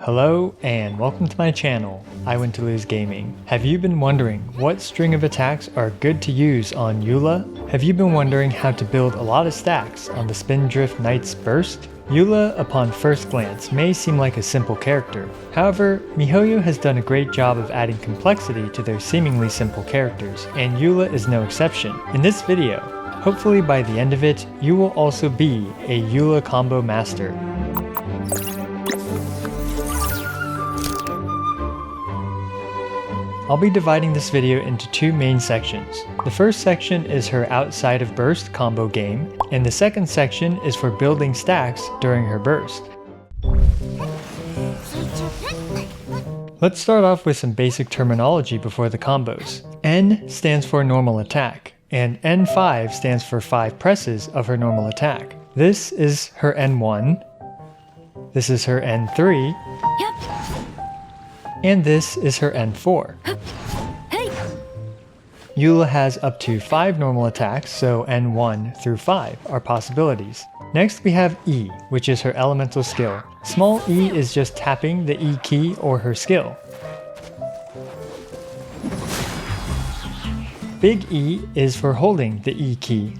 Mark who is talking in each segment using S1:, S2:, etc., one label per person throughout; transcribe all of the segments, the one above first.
S1: Hello and welcome to my channel, I Want to Lose Gaming. Have you been wondering what string of attacks are good to use on Eula? Have you been wondering how to build a lot of stacks on the Spindrift Knight's Burst? Eula, upon first glance, may seem like a simple character. However, miHoYo has done a great job of adding complexity to their seemingly simple characters, and Eula is no exception. In this video, hopefully by the end of it, you will also be a Eula combo master. I'll be dividing this video into two main sections. The first section is her outside of burst combo game, and the second section is for building stacks during her burst. Let's start off with some basic terminology before the combos. N stands for normal attack, and N5 stands for 5 presses of her normal attack. This is her N1, this is her N3, and this is her N4. Eula has up to 5 normal attacks, so N1 through 5 are possibilities. Next we have E, which is her elemental skill. Small e is just tapping the E key or her skill. Big E is for holding the E key.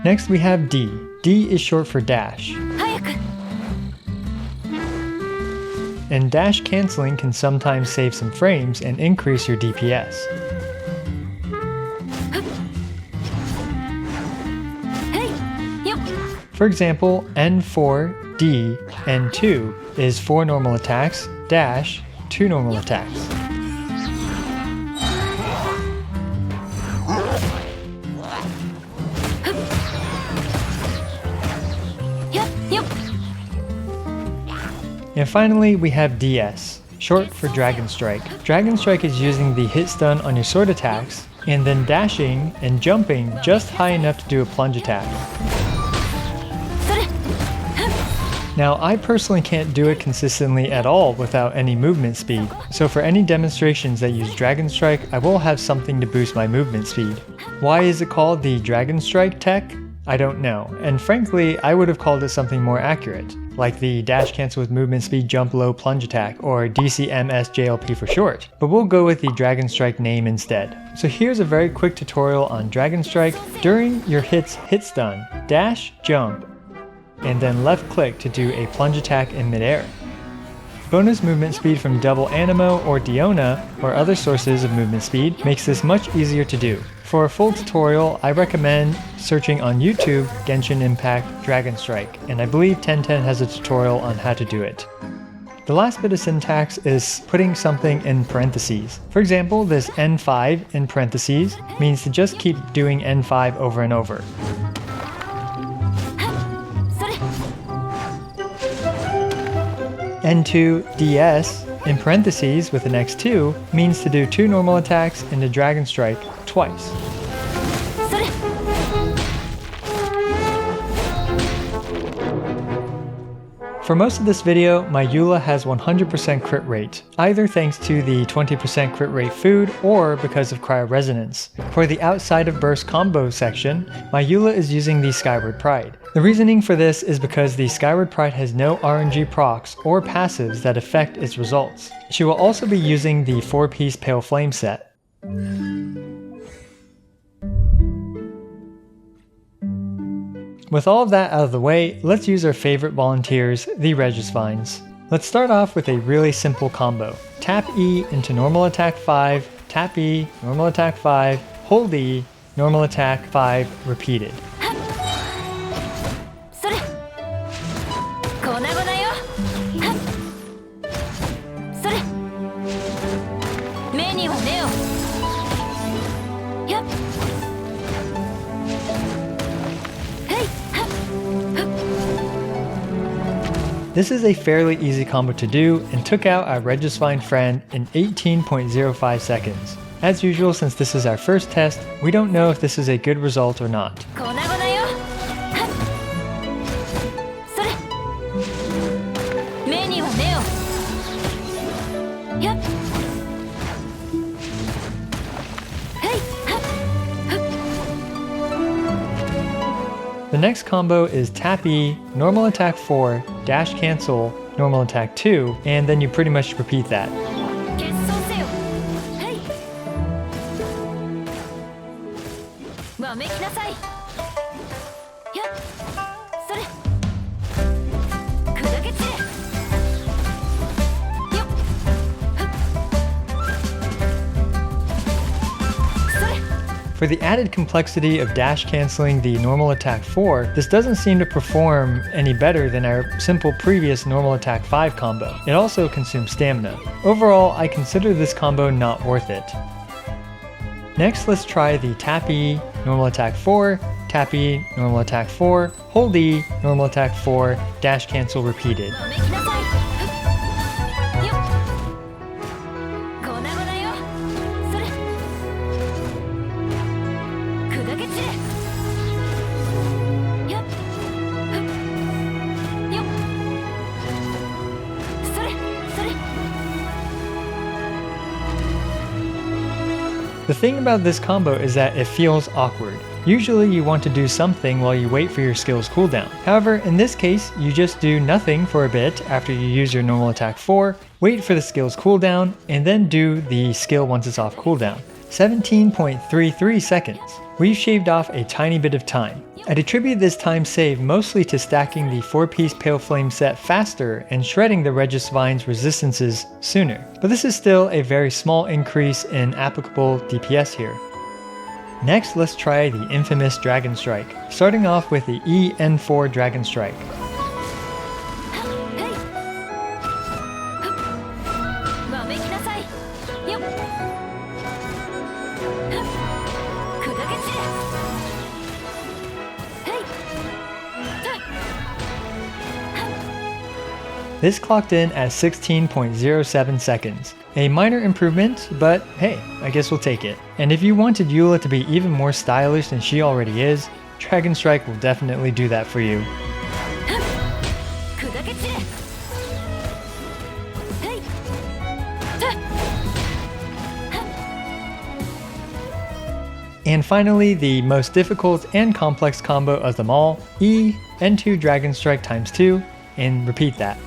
S1: Next we have D. D is short for dash. And dash cancelling can sometimes save some frames and increase your DPS. For example, N4, D, N2 is 4 normal attacks, dash, 2 normal attacks. And finally, we have DS, short for Dragon Strike. Dragon Strike is using the hit stun on your sword attacks, and then dashing and jumping just high enough to do a plunge attack. Now, I personally can't do it consistently at all without any movement speed, so for any demonstrations that use Dragon Strike, I will have something to boost my movement speed. Why is it called the Dragon Strike tech? I don't know, and frankly, I would have called it something more accurate, like the dash cancel with movement speed jump low plunge attack, or DCMS-JLP for short, but we'll go with the Dragon Strike name instead. So here's a very quick tutorial on Dragon Strike. During your hit stun, dash, jump, and then left click to do a plunge attack in midair. Bonus movement speed from double Anemo or Diona, or other sources of movement speed, makes this much easier to do. For a full tutorial, I recommend searching on YouTube Genshin Impact Dragon Strike, and I believe 1010 has a tutorial on how to do it. The last bit of syntax is putting something in parentheses. For example, this N5 in parentheses means to just keep doing N5 over and over. N2 DS in parentheses with an X2 means to do 2 normal attacks into Dragon Strike twice. For most of this video, my Eula has 100% crit rate, either thanks to the 20% crit rate food or because of cryo resonance. For the outside of burst combo section, my Eula is using the Skyward Pride. The reasoning for this is because the Skyward Pride has no RNG procs or passives that affect its results. She will also be using the 4-piece Pale Flame set. With all of that out of the way, let's use our favorite volunteers, the Regisvines. Let's start off with a really simple combo. Tap E into normal attack 5, tap E, normal attack 5, hold E, normal attack 5, repeated. This is a fairly easy combo to do and took out our Regisvine friend in 18.05 seconds. As usual, since this is our first test, we don't know if this is a good result or not. The next combo is tap E, normal attack 4, dash cancel, normal attack 2, and then you pretty much repeat that. For the added complexity of dash canceling the normal attack 4, this doesn't seem to perform any better than our simple previous normal attack 5 combo. It also consumes stamina. Overall, I consider this combo not worth it. Next, let's try the tap E, normal attack 4, tap E, normal attack 4, hold E, normal attack 4, dash cancel repeated. The thing about this combo is that it feels awkward. Usually you want to do something while you wait for your skill's cooldown. However, in this case, you just do nothing for a bit after you use your normal attack 4, wait for the skill's cooldown, and then do the skill once it's off cooldown. 17.33 seconds. We've shaved off a tiny bit of time. I'd attribute this time saved mostly to stacking the 4-piece Pale Flame set faster and shredding the Regis Vine's resistances sooner. But this is still a very small increase in applicable DPS here. Next, let's try the infamous Dragon Strike, starting off with the EN4 Dragon Strike. This clocked in at 16.07 seconds. A minor improvement, but hey, I guess we'll take it. And if you wanted Eula to be even more stylish than she already is, Dragon Strike will definitely do that for you. And finally, the most difficult and complex combo of them all, E, N2 Dragon Strike times 2, and repeat that.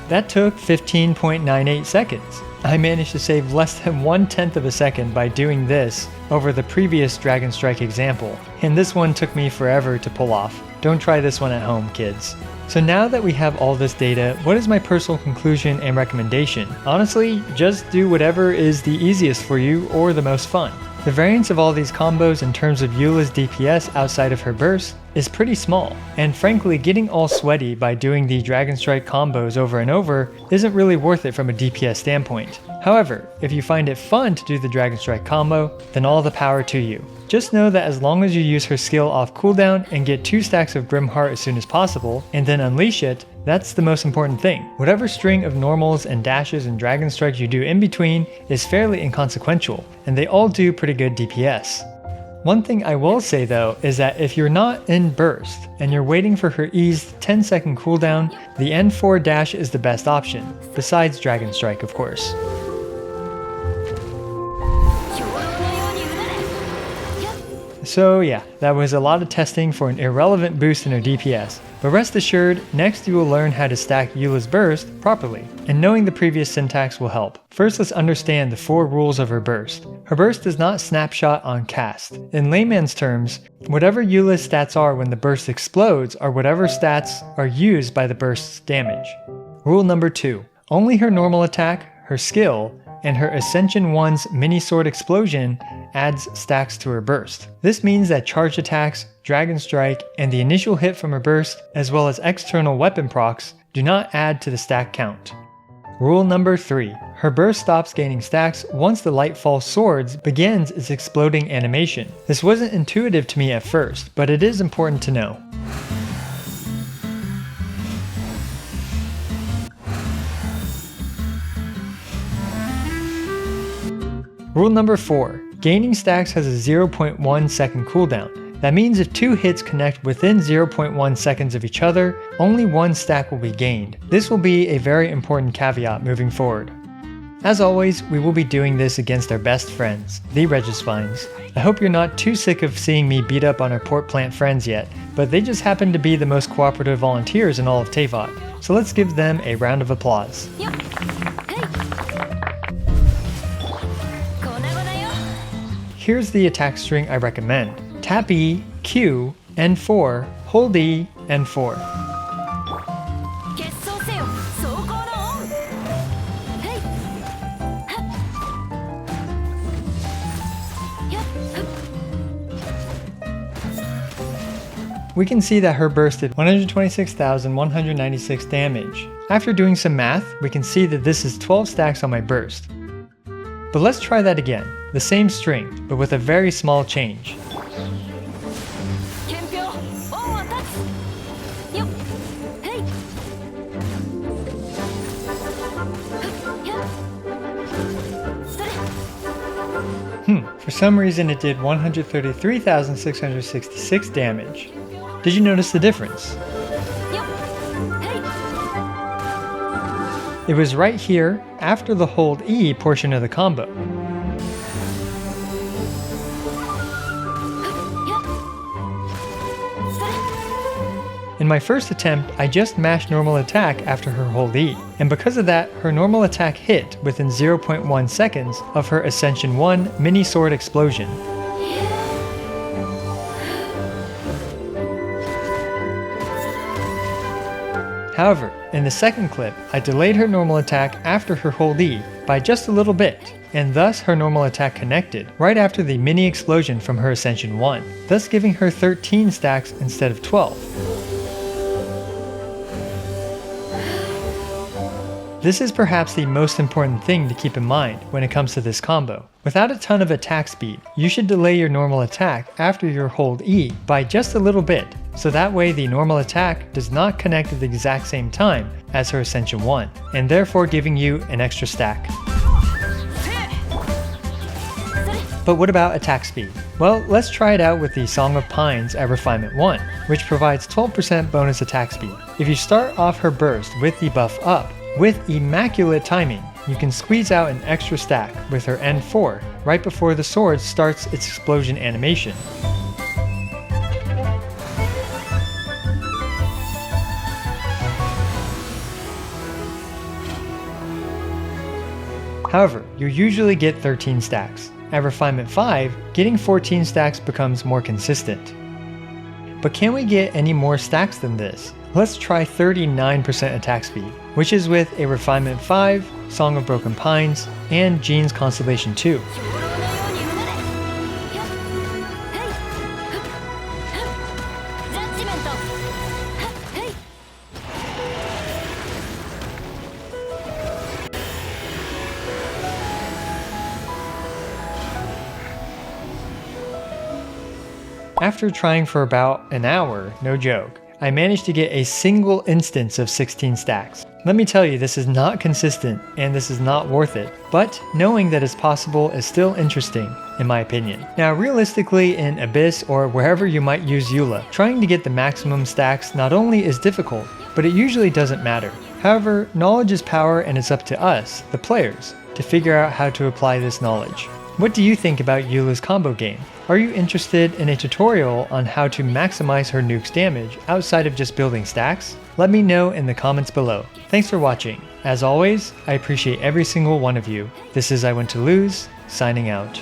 S1: That took 15.98 seconds. I managed to save less than 1/10 of a second by doing this over the previous Dragon Strike example, and this one took me forever to pull off. Don't try this one at home, kids. So now that we have all this data, what is my personal conclusion and recommendation? Honestly, just do whatever is the easiest for you or the most fun. The variance of all these combos in terms of Eula's DPS outside of her burst is pretty small, and frankly getting all sweaty by doing the Dragon Strike combos over and over isn't really worth it from a DPS standpoint. However, if you find it fun to do the Dragon Strike combo, then all the power to you. Just know that as long as you use her skill off cooldown and get 2 stacks of Grim Heart as soon as possible, and then unleash it, that's the most important thing. Whatever string of normals and dashes and Dragon Strikes you do in between is fairly inconsequential, and they all do pretty good DPS. One thing I will say though is that if you're not in burst and you're waiting for her eased 10-second cooldown, the N4 dash is the best option, besides Dragon Strike of course. So yeah, that was a lot of testing for an irrelevant boost in her DPS, but rest assured, next you will learn how to stack Eula's burst properly, and knowing the previous syntax will help. First, let's understand the 4 rules of her burst. Her burst does not snapshot on cast. In layman's terms, whatever Eula's stats are when the burst explodes are whatever stats are used by the burst's damage. Rule number 2, only her normal attack, her skill, and her Ascension 1's mini sword explosion adds stacks to her burst. This means that charged attacks, Dragon Strike, and the initial hit from her burst, as well as external weapon procs, do not add to the stack count. Rule number 3, her burst stops gaining stacks once the Lightfall Swords begins its exploding animation. This wasn't intuitive to me at first, but it is important to know. Rule number 4, gaining stacks has a 0.1 second cooldown. That means if two hits connect within 0.1 seconds of each other, only one stack will be gained. This will be a very important caveat moving forward. As always, we will be doing this against our best friends, the Regispines. I hope you're not too sick of seeing me beat up on our port plant friends yet, but they just happen to be the most cooperative volunteers in all of Teyvat, so let's give them a round of applause. Here's the attack string I recommend. Tap E, Q, N4, hold E, N4. We can see that her burst did 126,196 damage. After doing some math, we can see that this is 12 stacks on my burst. But let's try that again, the same string, but with a very small change. For some reason it did 133,666 damage. Did you notice the difference? It was right here, after the hold E portion of the combo. In my first attempt, I just mashed normal attack after her hold E, and because of that, her normal attack hit within 0.1 seconds of her Ascension 1 mini sword explosion. However, in the second clip, I delayed her normal attack after her hold E by just a little bit, and thus her normal attack connected right after the mini explosion from her Ascension 1, thus giving her 13 stacks instead of 12. This is perhaps the most important thing to keep in mind when it comes to this combo. Without a ton of attack speed, you should delay your normal attack after your hold E by just a little bit, so that way the normal attack does not connect at the exact same time as her Ascension 1, and therefore giving you an extra stack. But what about attack speed? Well, let's try it out with the Song of Pines at Refinement 1, which provides 12% bonus attack speed. If you start off her burst with the buff up, with immaculate timing, you can squeeze out an extra stack with her N4 right before the sword starts its explosion animation. However, you usually get 13 stacks. At Refinement 5, getting 14 stacks becomes more consistent. But can we get any more stacks than this? Let's try 39% attack speed, which is with a Refinement 5, Song of Broken Pines, and Jean's Constellation 2. After trying for about an hour, no joke, I managed to get a single instance of 16 stacks. Let me tell you, this is not consistent and this is not worth it, but knowing that it's possible is still interesting, in my opinion. Now realistically, in Abyss or wherever you might use Eula, trying to get the maximum stacks not only is difficult, but it usually doesn't matter. However, knowledge is power and it's up to us, the players, to figure out how to apply this knowledge. What do you think about Eula's combo game? Are you interested in a tutorial on how to maximize her nuke's damage outside of just building stacks? Let me know in the comments below. Thanks for watching. As always, I appreciate every single one of you. This is I Want to Lose, signing out.